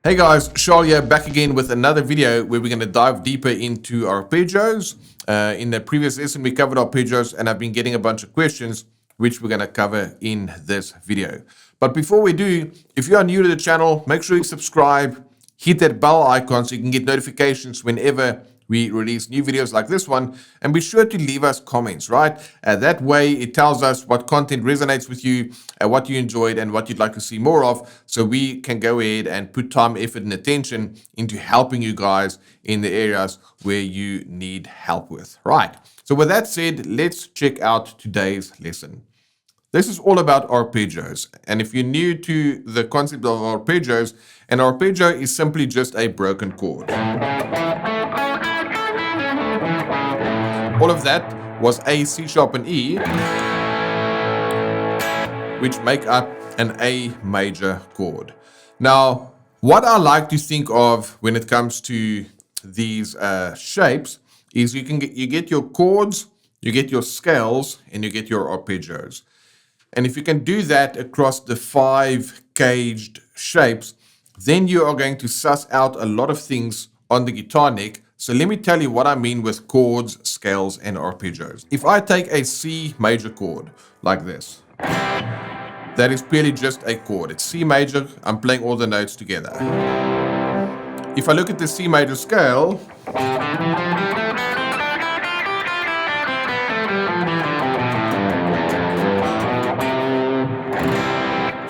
Hey guys, Charl here, back again with another video where we're going to dive deeper into arpeggios. In the previous lesson we covered arpeggios and I've been getting a bunch of questions which we're going to cover in this video. But before we do, if you are new to the channel, make sure you subscribe, hit that bell icon so you can get notifications whenever we release new videos like this one, and be sure to leave us comments, right? That way it tells us what content resonates with you, what you enjoyed, and what you'd like to see more of, so we can go ahead and put time, effort, and attention into helping you guys in the areas where you need help with, right? So with that said, let's check out today's lesson. This is all about arpeggios, and if you're new to the concept of arpeggios, an arpeggio is simply just a broken chord. All of that was A, C sharp, and E, which make up an A major chord. Now, what I like to think of when it comes to these shapes is you get your chords, you get your scales, and you get your arpeggios. And if you can do that across the 5 caged shapes, then you are going to suss out a lot of things on the guitar neck. So let me tell you what I mean with chords, scales, and arpeggios. If I take a C major chord like this, that is purely just a chord. It's C major, I'm playing all the notes together. If I look at the C major scale,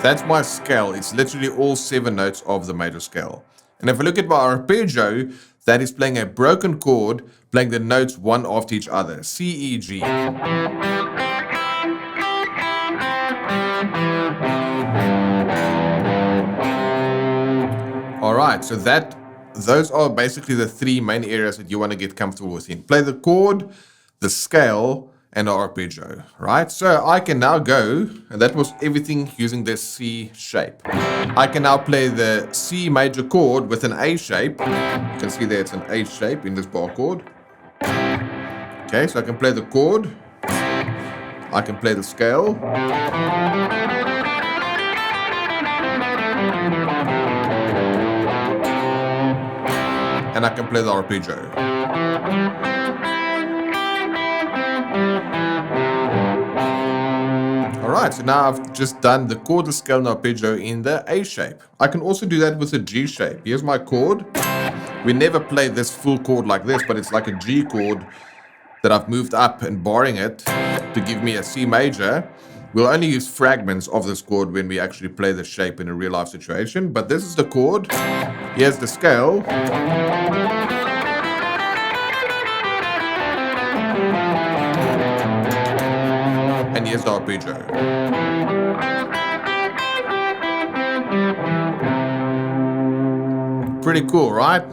that's my scale. It's literally all 7 notes of the major scale. And if I look at my arpeggio, that is playing a broken chord, playing the notes one after each other. C, E, G. Alright, so those are basically the 3 main areas that you want to get comfortable within. Play the chord, the scale, and the arpeggio, right? So I can now go, and that was everything using this C shape. I can now play the C major chord with an A shape. You can see there it's an A shape in this bar chord. Okay, so I can play the chord. I can play the scale. And I can play the arpeggio. Alright, so now I've just done the chord, the scale, and arpeggio in the A shape. I can also do that with a G shape. Here's my chord. We never play this full chord like this, but it's like a G chord that I've moved up and barring it to give me a C major. We'll only use fragments of this chord when we actually play the shape in a real life situation, but this is the chord. Here's the scale. And here's the arpeggio. Pretty cool, right?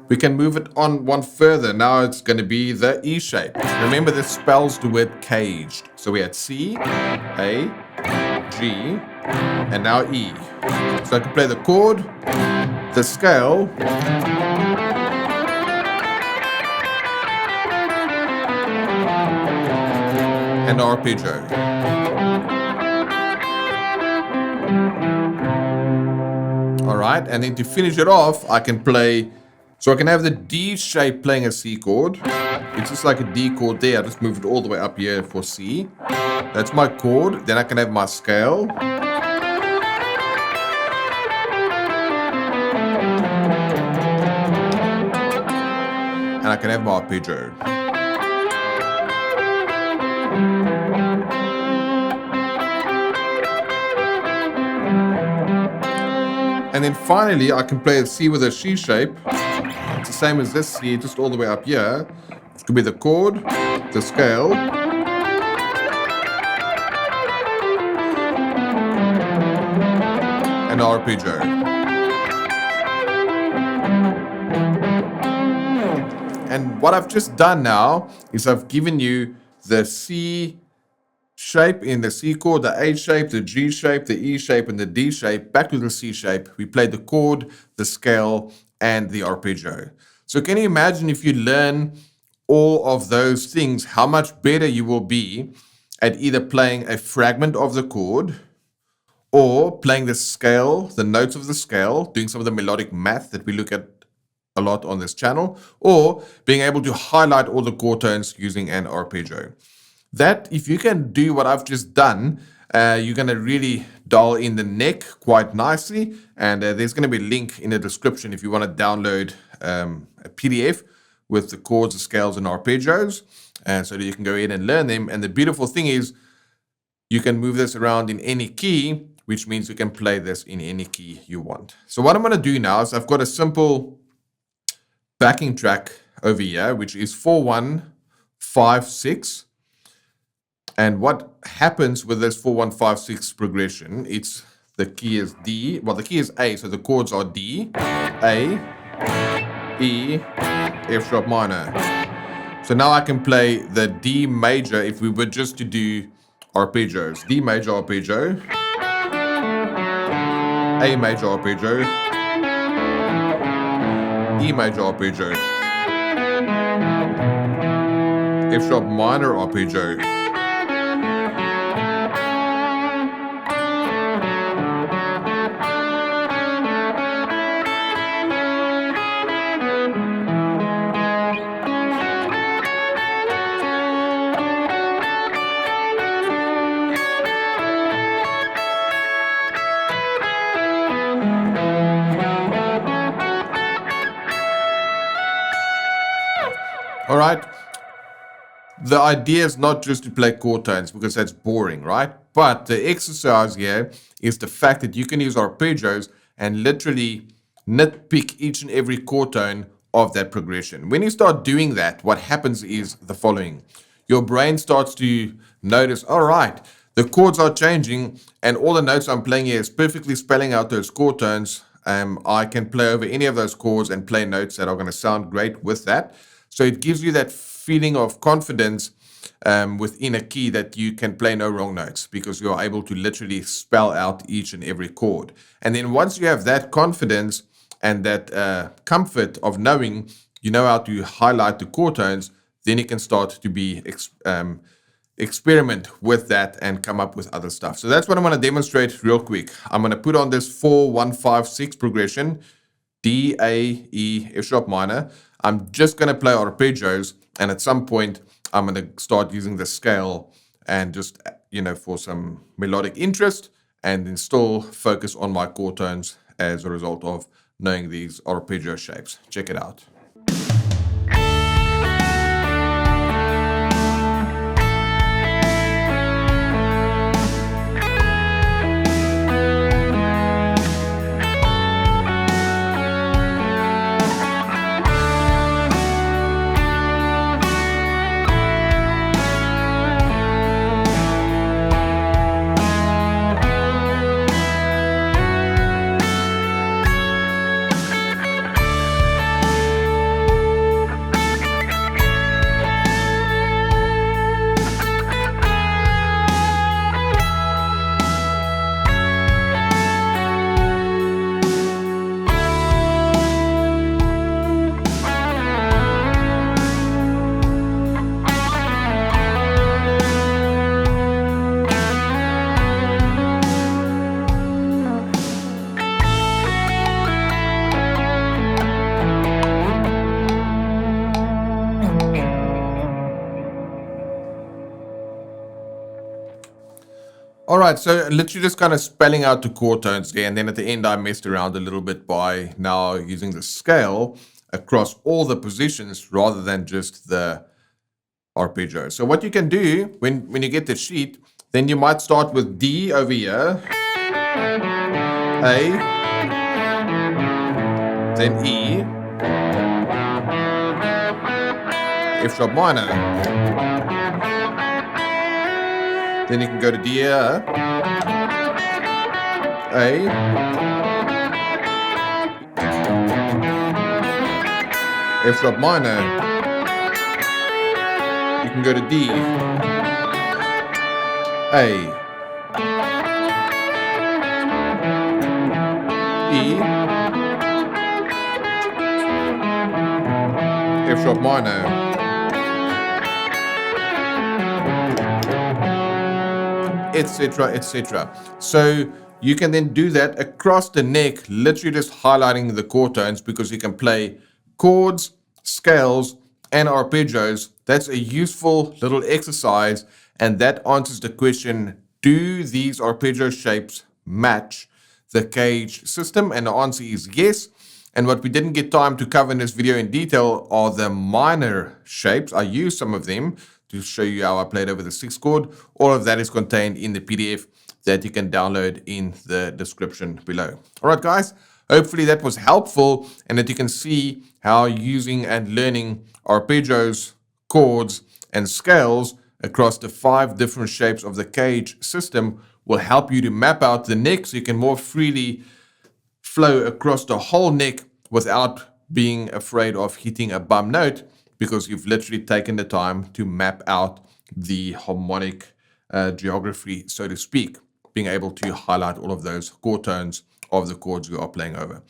We can move it on one further. Now it's going to be the E shape. Remember, this spells the word caged. So we had C, A, G, and now E. So I can play the chord, the scale, and arpeggio. Alright, and then to finish it off, I can play, so I can have the D shape playing a C chord. It's just like a D chord there. I just move it all the way up here for C. That's my chord. Then I can have my scale. And I can have my arpeggio. And then finally, I can play a C with a C shape. It's the same as this C, just all the way up here. It could be the chord, the scale, and the arpeggio. And what I've just done now is I've given you the C shape in the C chord, the A shape, the G shape, the E shape, and the D shape, back to the C shape. We played the chord, the scale, and the arpeggio. So can you imagine if you learn all of those things, how much better you will be at either playing a fragment of the chord or playing the scale, the notes of the scale, doing some of the melodic math that we look at a lot on this channel, or being able to highlight all the chord tones using an arpeggio. That, if you can do what I've just done, you're going to really dial in the neck quite nicely. And there's going to be a link in the description if you want to download a PDF with the chords, the scales, and arpeggios, so that you can go in and learn them. And the beautiful thing is you can move this around in any key, which means you can play this in any key you want. So what I'm going to do now is I've got a simple backing track over here, which is 4-1-5-6. And what happens with this 4-1-5-6 progression, it's the key is D, well, the key is A, so the chords are D, A, E, F sharp minor. So now I can play the D major if we were just to do arpeggios. D major arpeggio, A major arpeggio, E major arpeggio, F sharp minor arpeggio, all right. The idea is not just to play chord tones because that's boring, right? But the exercise here is the fact that you can use arpeggios and literally nitpick each and every chord tone of that progression. When you start doing that, what happens is the following. Your brain starts to notice, all right, the chords are changing and all the notes I'm playing here is perfectly spelling out those chord tones. I can play over any of those chords and play notes that are going to sound great with that. So it gives you that feeling of confidence within a key that you can play no wrong notes because you're able to literally spell out each and every chord. And then once you have that confidence and that comfort of knowing you know how to highlight the chord tones, then you can start to be experiment with that and come up with other stuff. So that's what I'm going to demonstrate real quick. I'm going to put on this 4-1-5-6 progression, D, A, E, F sharp minor. I'm just going to play arpeggios, and at some point I'm going to start using the scale and just, for some melodic interest, and then still focus on my chord tones as a result of knowing these arpeggio shapes. Check it out. All right, so literally just kind of spelling out the chord tones there, and then at the end I messed around a little bit by now using the scale across all the positions rather than just the arpeggio. So what you can do when you get the sheet, then you might start with D over here, A, then E, F sharp minor. Then you can go to D here, A, F sharp minor. You can go to D, A, E, F sharp minor. Etc., etc. So You can then do that across the neck, literally just highlighting the chord tones, because you can play chords, scales, and arpeggios. That's a useful little exercise, and that answers the question, do these arpeggio shapes match the cage system? And the answer is yes. And what we didn't get time to cover in this video in detail are the minor shapes. I used some of them to show you how I played over the 6th chord. All of that is contained in the PDF that you can download in the description below. All right, guys, hopefully that was helpful and that you can see how using and learning arpeggios, chords, and scales across the 5 different shapes of the cage system will help you to map out the neck so you can more freely flow across the whole neck without being afraid of hitting a bum note, because you've literally taken the time to map out the harmonic geography, so to speak, being able to highlight all of those chord tones of the chords you are playing over.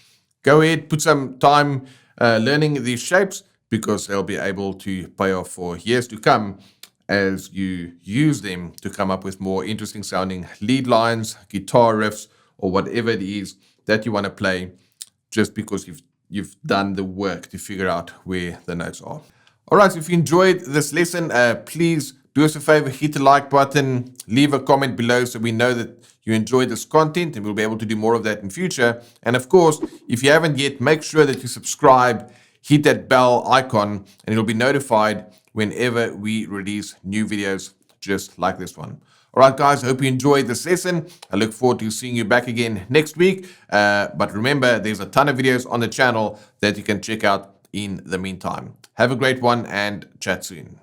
Go ahead, put some time learning these shapes, because they'll be able to pay off for years to come as you use them to come up with more interesting sounding lead lines, guitar riffs, or whatever it is that you want to play, just because you've done the work to figure out where the notes are. All right, so if you enjoyed this lesson, please do us a favor, hit the like button, leave a comment below so we know that you enjoyed this content, and we'll be able to do more of that in future. And of course, if you haven't yet, make sure that you subscribe, hit that bell icon, and you'll be notified whenever we release new videos just like this one. All right, guys, I hope you enjoyed this lesson. I look forward to seeing you back again next week. But remember, there's a ton of videos on the channel that you can check out in the meantime. Have a great one and chat soon.